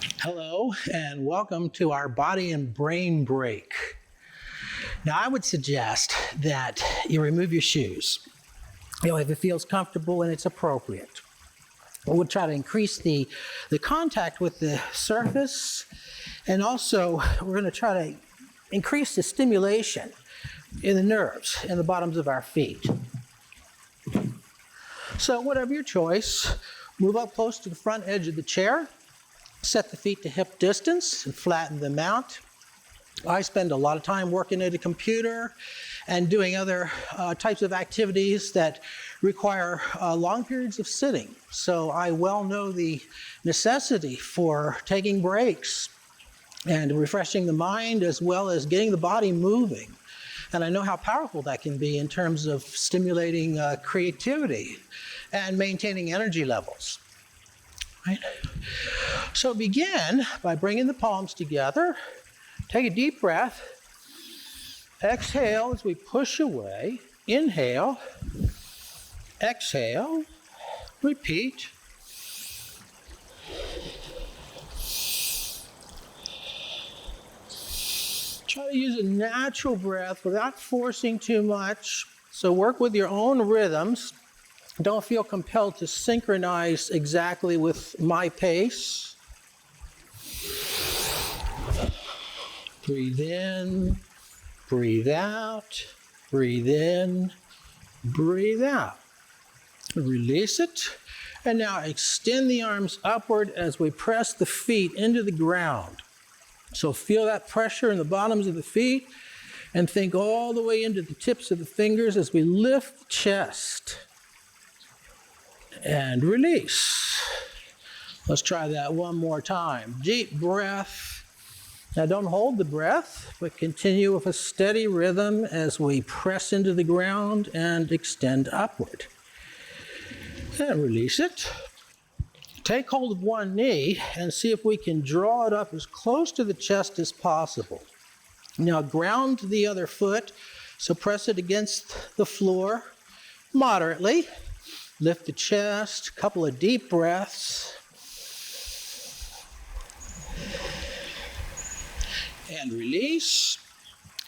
Hello, and welcome to our body and brain break. Now, I would suggest that you remove your shoes, if it feels comfortable and it's appropriate. We'll try to increase the contact with the surface, and also we're going to try to increase the stimulation in the nerves in the bottoms of our feet. So whatever your choice, move up close to the front edge of the chair, set the feet to hip distance and flatten them out. I spend a lot of time working at a computer and doing other types of activities that require long periods of sitting. So I well know the necessity for taking breaks and refreshing the mind as well as getting the body moving. And I know how powerful that can be in terms of stimulating creativity and maintaining energy levels. Right? So begin by bringing the palms together. Take a deep breath. Exhale as we push away. Inhale. Exhale. Repeat. Try to use a natural breath without forcing too much. So work with your own rhythms. Don't feel compelled to synchronize exactly with my pace. Breathe in, breathe out, breathe in, breathe out. Release it. And now extend the arms upward as we press the feet into the ground. So feel that pressure in the bottoms of the feet and think all the way into the tips of the fingers as we lift the chest. And release. Let's try that one more time. Deep breath. Now don't hold the breath, but continue with a steady rhythm as we press into the ground and extend upward. And release it. Take hold of one knee and see if we can draw it up as close to the chest as possible. Now ground the other foot, so press it against the floor moderately. Lift the chest, a couple of deep breaths. And release.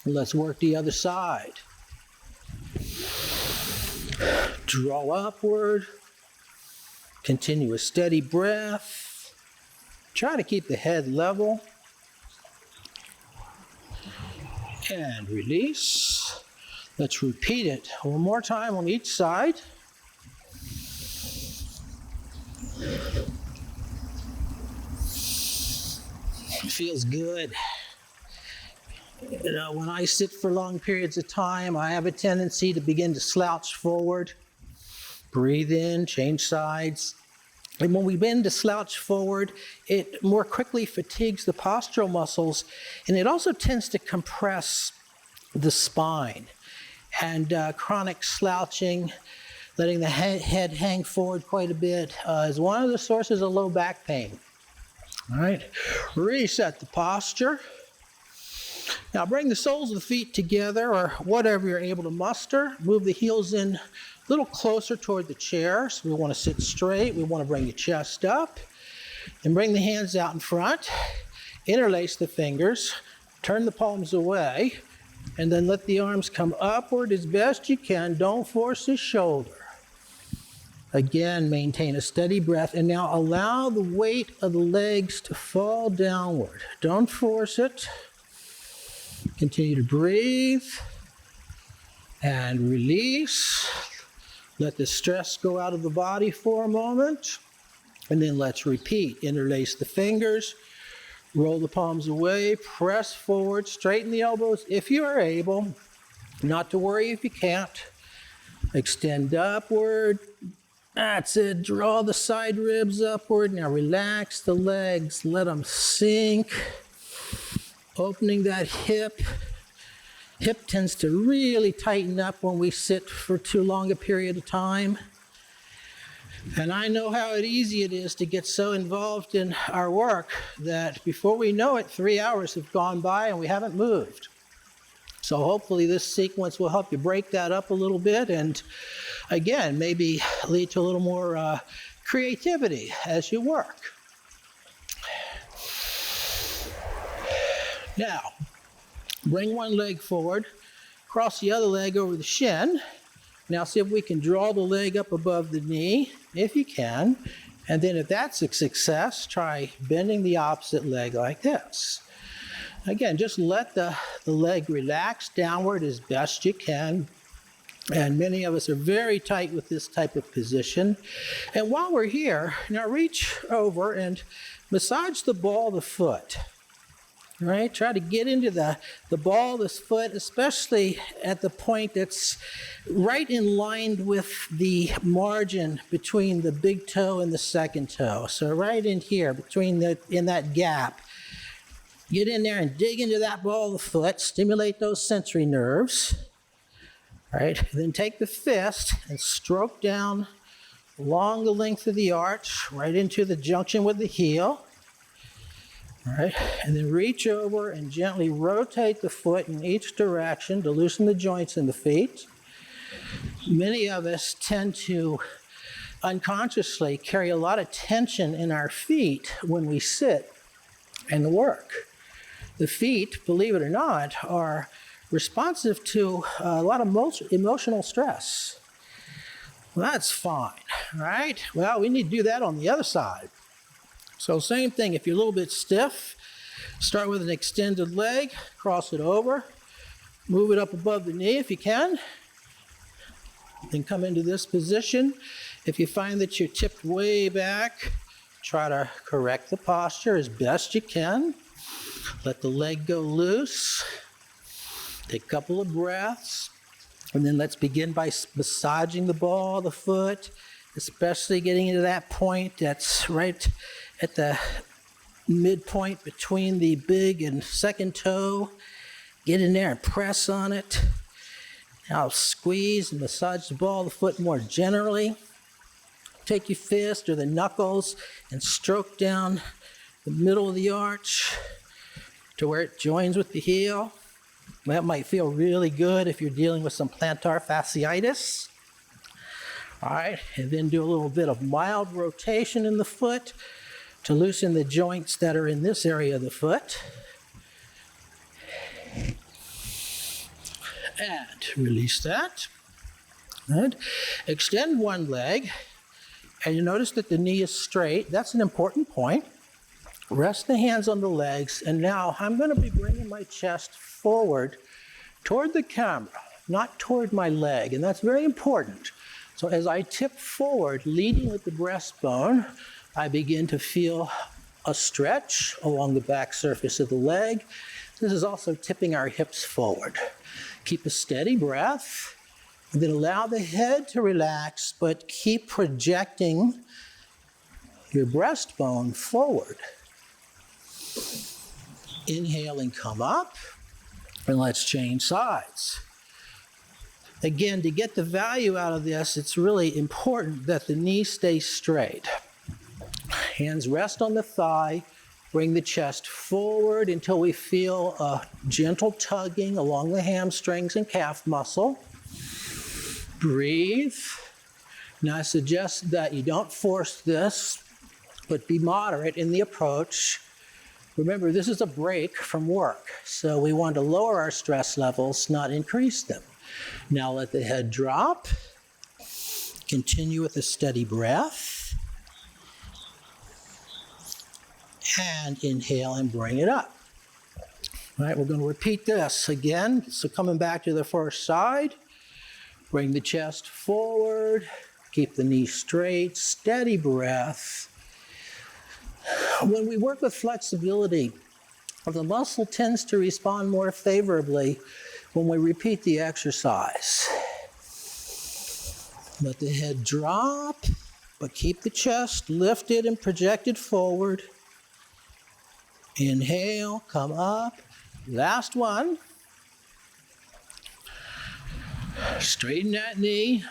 Let's work the other side. Draw upward. Continue a steady breath. Try to keep the head level. And release. Let's repeat it one more time on each side. It feels good. When I sit for long periods of time, I have a tendency to begin to slouch forward. Breathe in, change sides. And when we begin to slouch forward, it more quickly fatigues the postural muscles, and it also tends to compress the spine. And chronic slouching, letting the head hang forward quite a bit, is one of the sources of low back pain. All right, reset the posture. Now bring the soles of the feet together, or whatever you're able to muster. Move the heels in a little closer toward the chair. So we want to sit straight. We want to bring the chest up. And bring the hands out in front. Interlace the fingers. Turn the palms away. And then let the arms come upward as best you can. Don't force the shoulder. Again, maintain a steady breath. And now allow the weight of the legs to fall downward. Don't force it. Continue to breathe and release. Let the stress go out of the body for a moment. And then let's repeat. Interlace the fingers. Roll the palms away. Press forward. Straighten the elbows if you are able. Not to worry if you can't. Extend upward. That's it. Draw the side ribs upward. Now relax the legs. Let them sink. Opening that hip. Hip tends to really tighten up when we sit for too long a period of time. And I know how easy it is to get so involved in our work that before we know it, 3 hours have gone by and we haven't moved. So hopefully this sequence will help you break that up a little bit and, again, maybe lead to a little more creativity as you work. Now, bring one leg forward, cross the other leg over the shin. Now see if we can draw the leg up above the knee, if you can. And then if that's a success, try bending the opposite leg like this. Again, just let the leg relax downward as best you can. And many of us are very tight with this type of position. And while we're here, now reach over and massage the ball of the foot. All right, try to get into the ball of this foot, especially at the point that's right in line with the margin between the big toe and the second toe. So right in here, in that gap. Get in there and dig into that ball of the foot, stimulate those sensory nerves. All right, then take the fist and stroke down along the length of the arch, right into the junction with the heel. All right, and then reach over and gently rotate the foot in each direction to loosen the joints in the feet. Many of us tend to unconsciously carry a lot of tension in our feet when we sit and work. The feet, believe it or not, are responsive to a lot of emotional stress. Well, that's fine, right? Well, we need to do that on the other side. So same thing, if you're a little bit stiff, start with an extended leg, cross it over, move it up above the knee if you can, then come into this position. If you find that you're tipped way back, try to correct the posture as best you can. Let the leg go loose. Take a couple of breaths. And then let's begin by massaging the ball of the foot, especially getting into that point that's right at the midpoint between the big and second toe. Get in there and press on it. Now squeeze and massage the ball of the foot more generally. Take your fist or the knuckles and stroke down the middle of the arch to where it joins with the heel. That might feel really good if you're dealing with some plantar fasciitis. All right, and then do a little bit of mild rotation in the foot to loosen the joints that are in this area of the foot. And release that. And extend one leg, and you notice that the knee is straight. That's an important point. Rest the hands on the legs, and now I'm going to be bringing my chest forward toward the camera, not toward my leg, and that's very important. So as I tip forward, leading with the breastbone, I begin to feel a stretch along the back surface of the leg. This is also tipping our hips forward. Keep a steady breath, and then allow the head to relax, but keep projecting your breastbone forward. Inhale and come up, and let's change sides. Again, to get the value out of this, it's really important that the knee stays straight. Hands rest on the thigh, bring the chest forward until we feel a gentle tugging along the hamstrings and calf muscle. Breathe. Now I suggest that you don't force this, but be moderate in the approach. Remember, this is a break from work, so we want to lower our stress levels, not increase them. Now let the head drop. Continue with a steady breath. And inhale and bring it up. All right, we're going to repeat this again. So coming back to the first side, bring the chest forward, keep the knee straight, steady breath. When we work with flexibility, the muscle tends to respond more favorably when we repeat the exercise. Let the head drop, but keep the chest lifted and projected forward. Inhale, come up. Last one. Straighten that knee.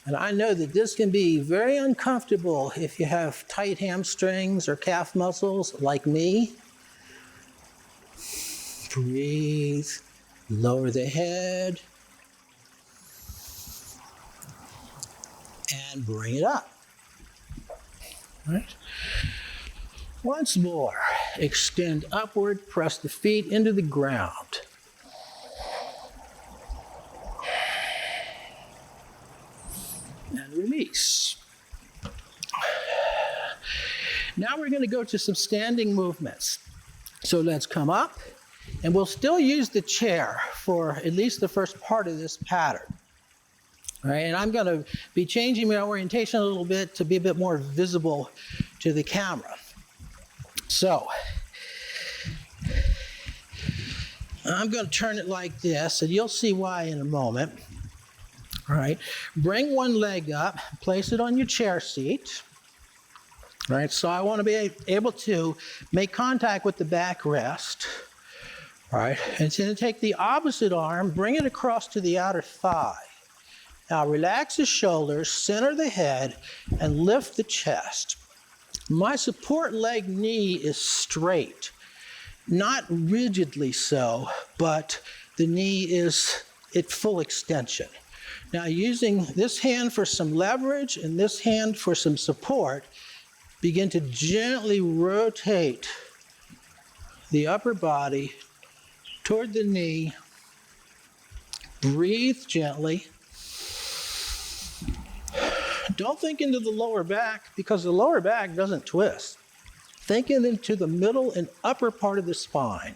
And I know that this can be very uncomfortable if you have tight hamstrings or calf muscles like me. Breathe. Lower the head. And bring it up. All right. Once more, extend upward, press the feet into the ground. And release. Now we're going to go to some standing movements. So let's come up, and we'll still use the chair for at least the first part of this pattern. All right, and I'm going to be changing my orientation a little bit to be a bit more visible to the camera. So, I'm going to turn it like this, and you'll see why in a moment. All right, bring one leg up, place it on your chair seat. All right, so I want to be able to make contact with the backrest. All right, and then take the opposite arm, bring it across to the outer thigh. Now relax the shoulders, center the head, and lift the chest. My support leg knee is straight, not rigidly so, but the knee is at full extension. Now using this hand for some leverage and this hand for some support, begin to gently rotate the upper body toward the knee. Breathe gently. Don't think into the lower back, because the lower back doesn't twist. Think into the middle and upper part of the spine.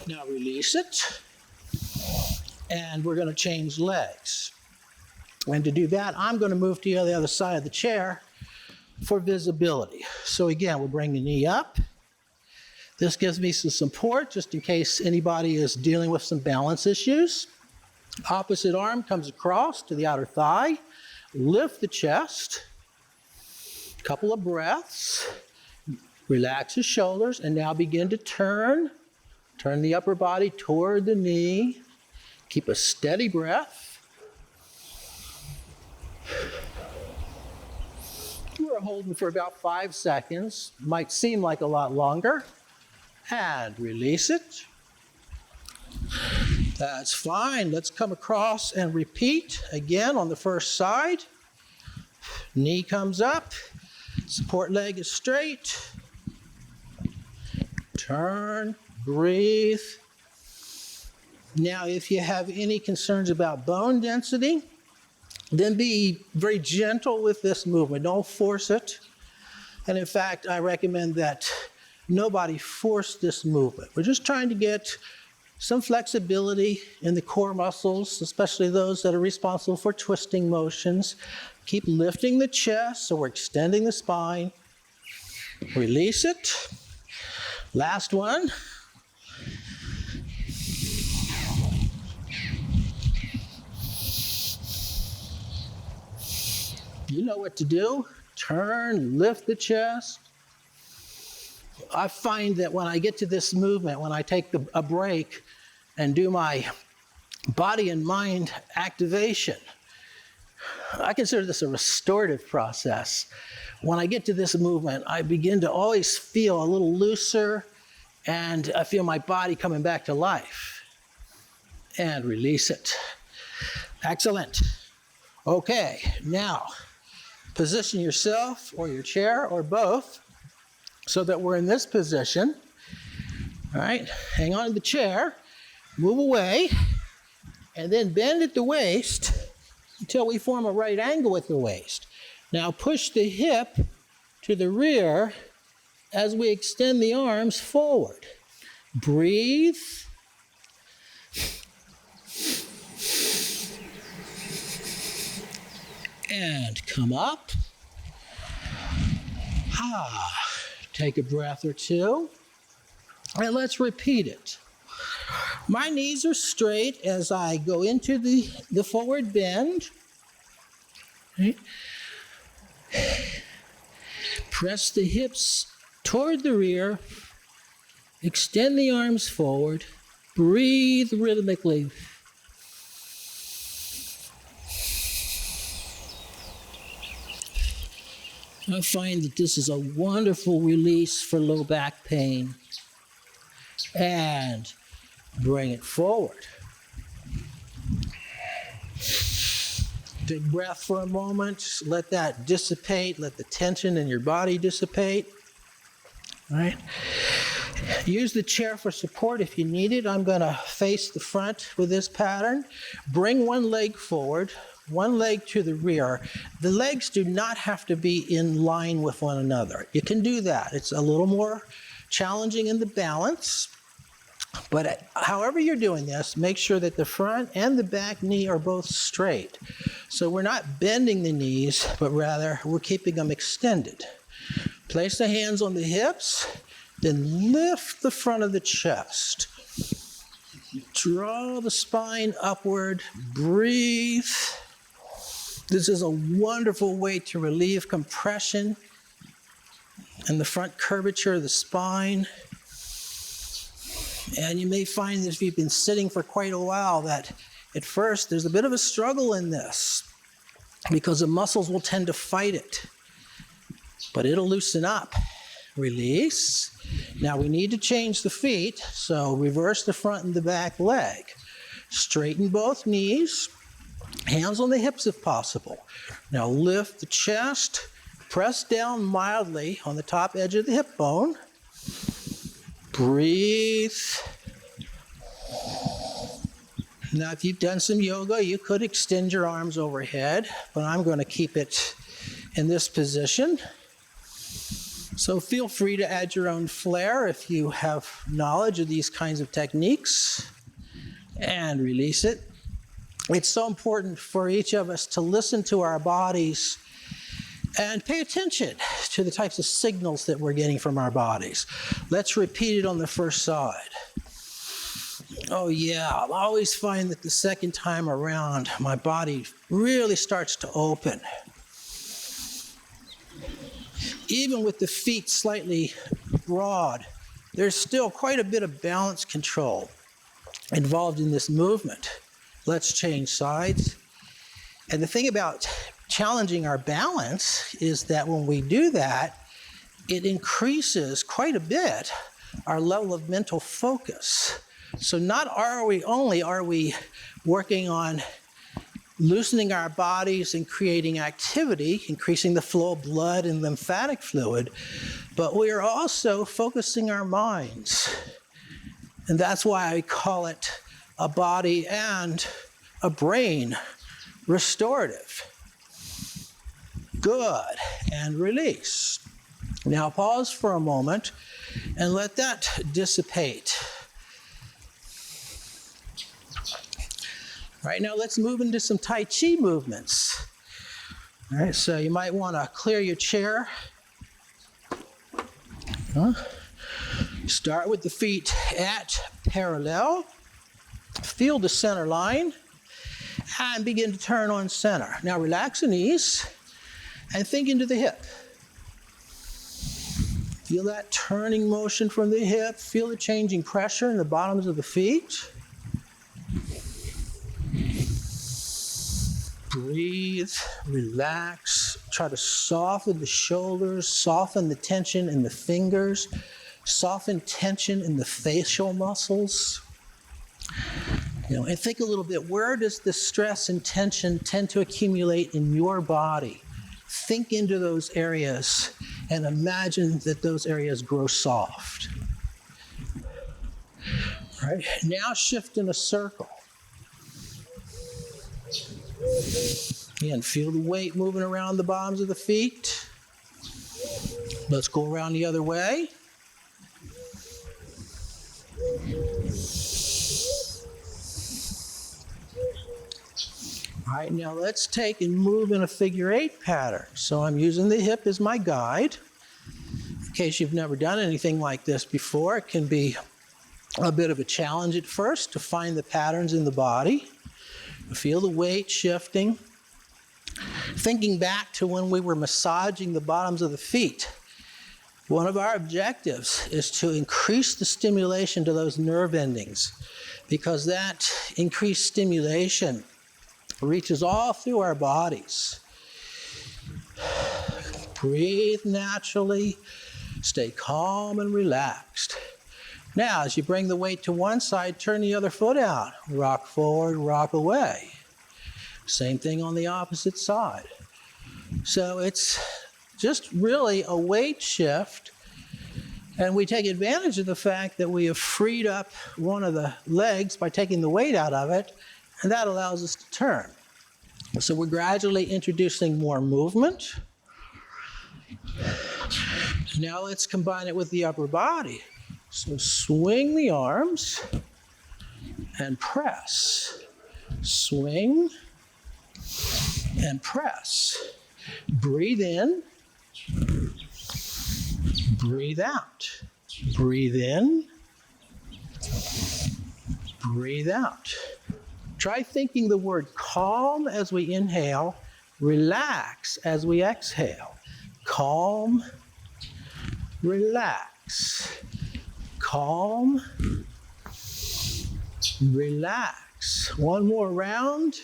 Now release it. And we're going to change legs. And to do that, I'm going to move to the other side of the chair for visibility. So again, we'll bring the knee up. This gives me some support just in case anybody is dealing with some balance issues. Opposite arm comes across to the outer thigh. Lift the chest. Couple of breaths. Relax the shoulders, and now begin to turn. Turn the upper body toward the knee. Keep a steady breath. We're holding for about 5 seconds. Might seem like a lot longer. And release it. That's fine. Let's come across and repeat again on the first side. Knee comes up. Support leg is straight. Turn, breathe. Now, if you have any concerns about bone density, then be very gentle with this movement. Don't force it. And in fact, I recommend that nobody force this movement. We're just trying to get some flexibility in the core muscles, especially those that are responsible for twisting motions. Keep lifting the chest, so we're extending the spine. Release it. Last one. You know what to do. Turn, lift the chest. I find that when I get to this movement, when I take a break and do my body and mind activation, I consider this a restorative process. When I get to this movement, I begin to always feel a little looser, and I feel my body coming back to life. And release it. Excellent. Okay, now position yourself or your chair or both so that we're in this position. All right, hang on to the chair, move away, and then bend at the waist until we form a right angle with the waist. Now push the hip to the rear as we extend the arms forward. Breathe. And come up. Take a breath or two. And let's repeat it. My knees are straight as I go into the forward bend. Right. Press the hips toward the rear. Extend the arms forward. Breathe rhythmically. I find that this is a wonderful release for low back pain. And bring it forward. Take a breath for a moment. Let that dissipate. Let the tension in your body dissipate. All right. Use the chair for support if you need it. I'm going to face the front with this pattern. Bring one leg forward, one leg to the rear. The legs do not have to be in line with one another. You can do that. It's a little more challenging in the balance. But however you're doing this, make sure that the front and the back knee are both straight. So we're not bending the knees, but rather we're keeping them extended. Place the hands on the hips, then lift the front of the chest. Draw the spine upward, breathe. This is a wonderful way to relieve compression and the front curvature of the spine. And you may find that if you've been sitting for quite a while that at first there's a bit of a struggle in this because the muscles will tend to fight it. But it'll loosen up. Release. Now we need to change the feet, so reverse the front and the back leg. Straighten both knees, hands on the hips if possible. Now lift the chest, press down mildly on the top edge of the hip bone. Breathe. Now, if you've done some yoga, you could extend your arms overhead, but I'm going to keep it in this position. So feel free to add your own flair if you have knowledge of these kinds of techniques, and release it. It's so important for each of us to listen to our bodies and pay attention to the types of signals that we're getting from our bodies. Let's repeat it on the first side. Oh yeah, I always find that the second time around, my body really starts to open. Even with the feet slightly broad, there's still quite a bit of balance control involved in this movement. Let's change sides. And the thing about challenging our balance is that when we do that, it increases quite a bit our level of mental focus. So not only are we working on loosening our bodies and creating activity, increasing the flow of blood and lymphatic fluid, but we are also focusing our minds. And that's why I call it a body and a brain restorative. Good, and release. Now pause for a moment and let that dissipate. All right, now let's move into some Tai Chi movements. All right, so you might want to clear your chair. Start with the feet at parallel. Feel the center line and begin to turn on center. Now relax the knees and think into the hip. Feel that turning motion from the hip. Feel the changing pressure in the bottoms of the feet. Breathe, relax. Try to soften the shoulders, soften the tension in the fingers, soften tension in the facial muscles. And think a little bit, where does the stress and tension tend to accumulate in your body? Think into those areas and imagine that those areas grow soft. All right, now shift in a circle. Again, feel the weight moving around the bottoms of the feet. Let's go around the other way. All right, now let's take and move in a figure 8 pattern. So I'm using the hip as my guide. In case you've never done anything like this before, it can be a bit of a challenge at first to find the patterns in the body. Feel the weight shifting. Thinking back to when we were massaging the bottoms of the feet, one of our objectives is to increase the stimulation to those nerve endings, because that increased stimulation reaches all through our bodies. Breathe naturally, stay calm and relaxed. Now, as you bring the weight to one side, turn the other foot out. Rock forward, rock away. Same thing on the opposite side. So it's just really a weight shift, and we take advantage of the fact that we have freed up one of the legs by taking the weight out of it, and that allows us to turn. So we're gradually introducing more movement. Now let's combine it with the upper body. So swing the arms and press. Swing and press. Breathe in. Breathe out. Breathe in. Breathe out. Try thinking the word calm as we inhale, relax as we exhale. Calm, relax. Calm, relax. One more round.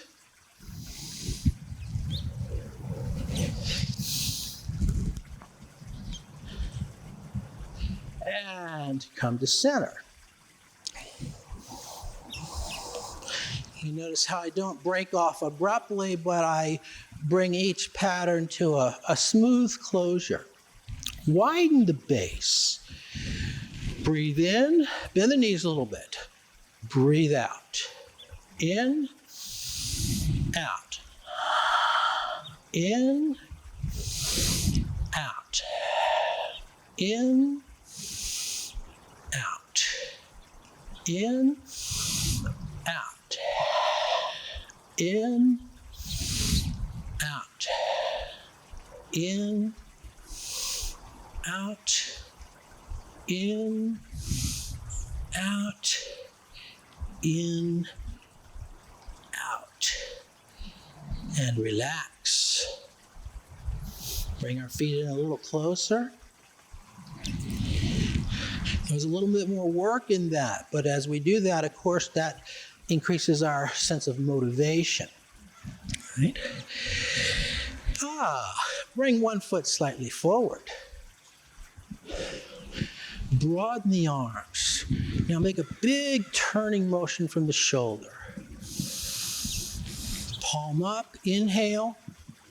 And come to center. You notice how I don't break off abruptly, but I bring each pattern to a smooth closure. Widen the base. Breathe in, bend the knees a little bit. Breathe out. In, out. In, out. In, out. In, out. In, out. In, out. In, out. In, out. And relax. Bring our feet in a little closer. There's a little bit more work in that, but as we do that, of course, that increases our sense of motivation. Right? Bring one foot slightly forward. Broaden the arms. Now make a big turning motion from the shoulder. Palm up, inhale.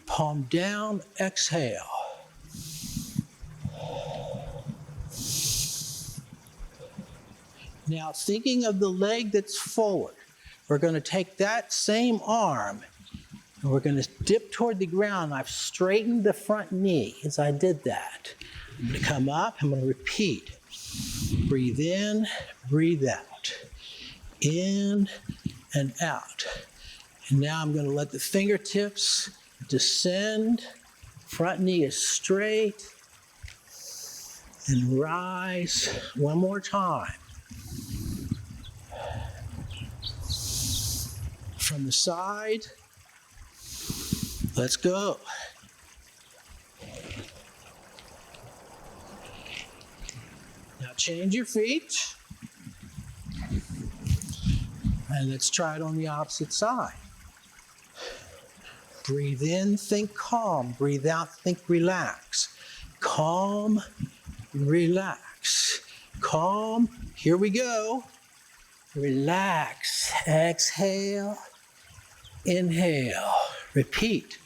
Palm down, exhale. Now, thinking of the leg that's forward, we're going to take that same arm and we're going to dip toward the ground. I've straightened the front knee as I did that. I'm going to come up, I'm going to repeat. Breathe in, breathe out. In and out. And now I'm going to let the fingertips descend. Front knee is straight. And rise one more time. From the side, let's go. Now change your feet. And let's try it on the opposite side. Breathe in, think calm. Breathe out, think relax. Calm, relax. Calm, here we go. Relax, exhale, inhale, repeat.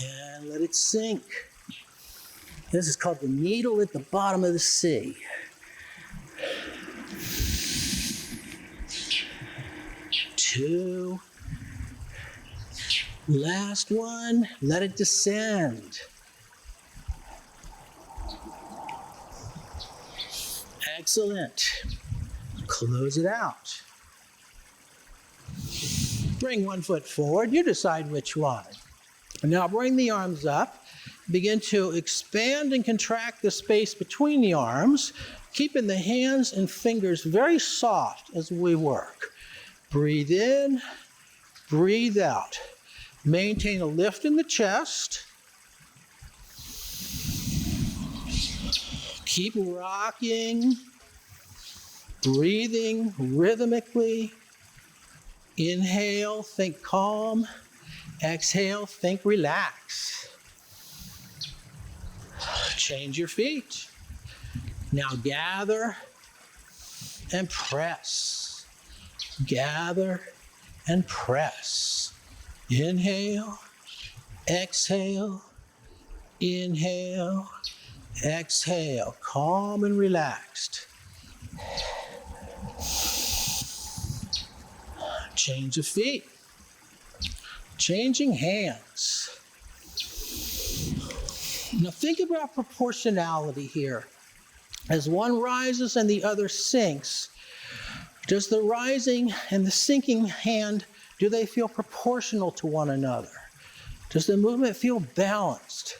And let it sink. This is called the needle at the bottom of the sea. Two. Last one, let it descend. Excellent. Close it out. Bring one foot forward. You decide which one. Now bring the arms up. Begin to expand and contract the space between the arms, keeping the hands and fingers very soft as we work. Breathe in, breathe out. Maintain a lift in the chest. Keep rocking, breathing rhythmically. Inhale, think calm. Exhale, think relax. Change your feet. Now gather and press. Gather and press. Inhale, exhale, inhale, exhale. Calm and relaxed. Change of feet. Changing hands. Now think about proportionality here. As one rises and the other sinks, does the rising and the sinking hand, do they feel proportional to one another? Does the movement feel balanced?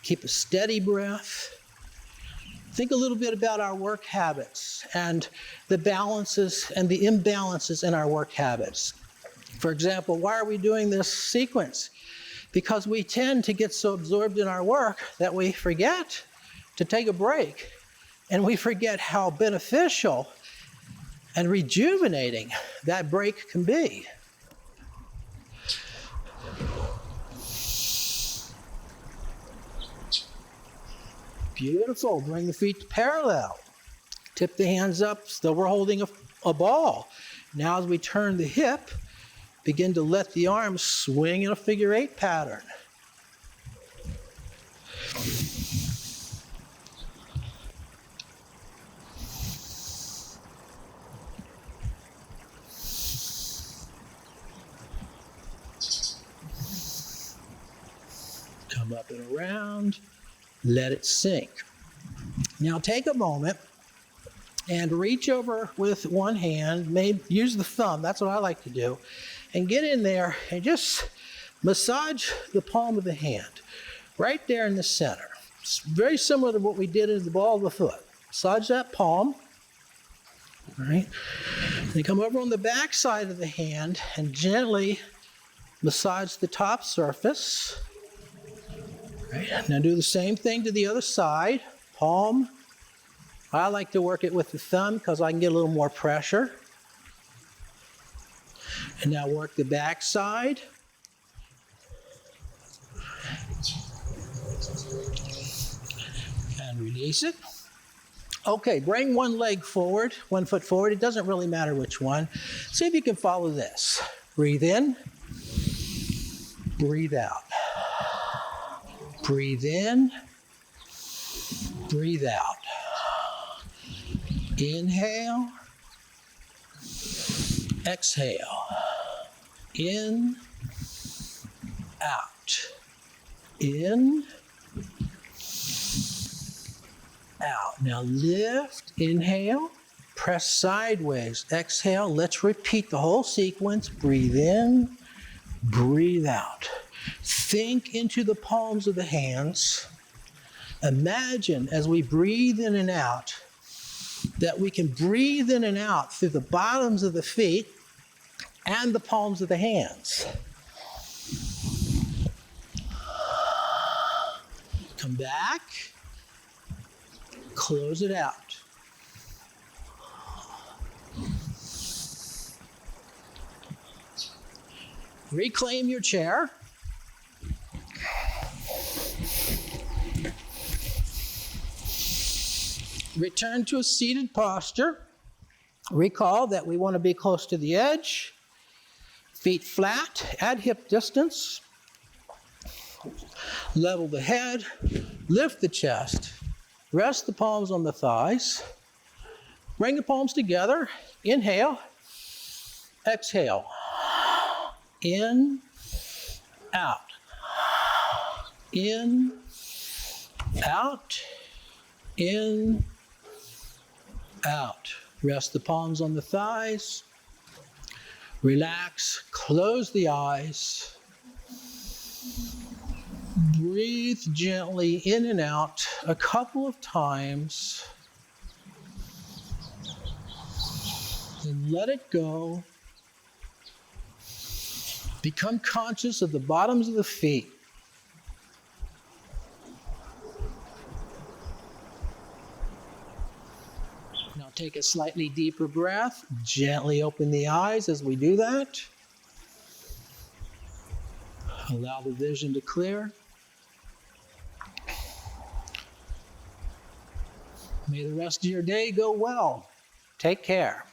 Keep a steady breath. Think a little bit about our work habits and the balances and the imbalances in our work habits. For example, why are we doing this sequence? Because we tend to get so absorbed in our work that we forget to take a break, and we forget how beneficial and rejuvenating that break can be. Beautiful. Bring the feet parallel. Tip the hands up, still we're holding a ball. Now as we turn the hip, begin to let the arms swing in a figure 8 pattern. Come up and around, let it sink. Now take a moment and reach over with one hand, maybe use the thumb, that's what I like to do, and get in there and just massage the palm of the hand, right there in the center. It's very similar to what we did in the ball of the foot. Massage that palm, all right? Then come over on the back side of the hand and gently massage the top surface. Right. Now do the same thing to the other side, palm. I like to work it with the thumb because I can get a little more pressure. And now work the back side. And release it. Okay, bring one leg forward, 1 foot forward. It doesn't really matter which one. See if you can follow this. Breathe in, breathe out. Breathe in, breathe out. Inhale, exhale. In, out. In, out. Now lift, inhale, press sideways, exhale. Let's repeat the whole sequence. Breathe in, breathe out. Think into the palms of the hands. Imagine as we breathe in and out that we can breathe in and out through the bottoms of the feet and the palms of the hands. Come back. Close it out. Reclaim your chair. Return to a seated posture. Recall that we want to be close to the edge. Feet flat at hip distance. Level the head. Lift the chest. Rest the palms on the thighs. Bring the palms together. Inhale. Exhale. In. Out. In. Out. In. Out. Rest the palms on the thighs. Relax. Close the eyes. Breathe gently in and out a couple of times. Then let it go. Become conscious of the bottoms of the feet. Now take a slightly deeper breath. Gently open the eyes as we do that. Allow the vision to clear. May the rest of your day go well. Take care.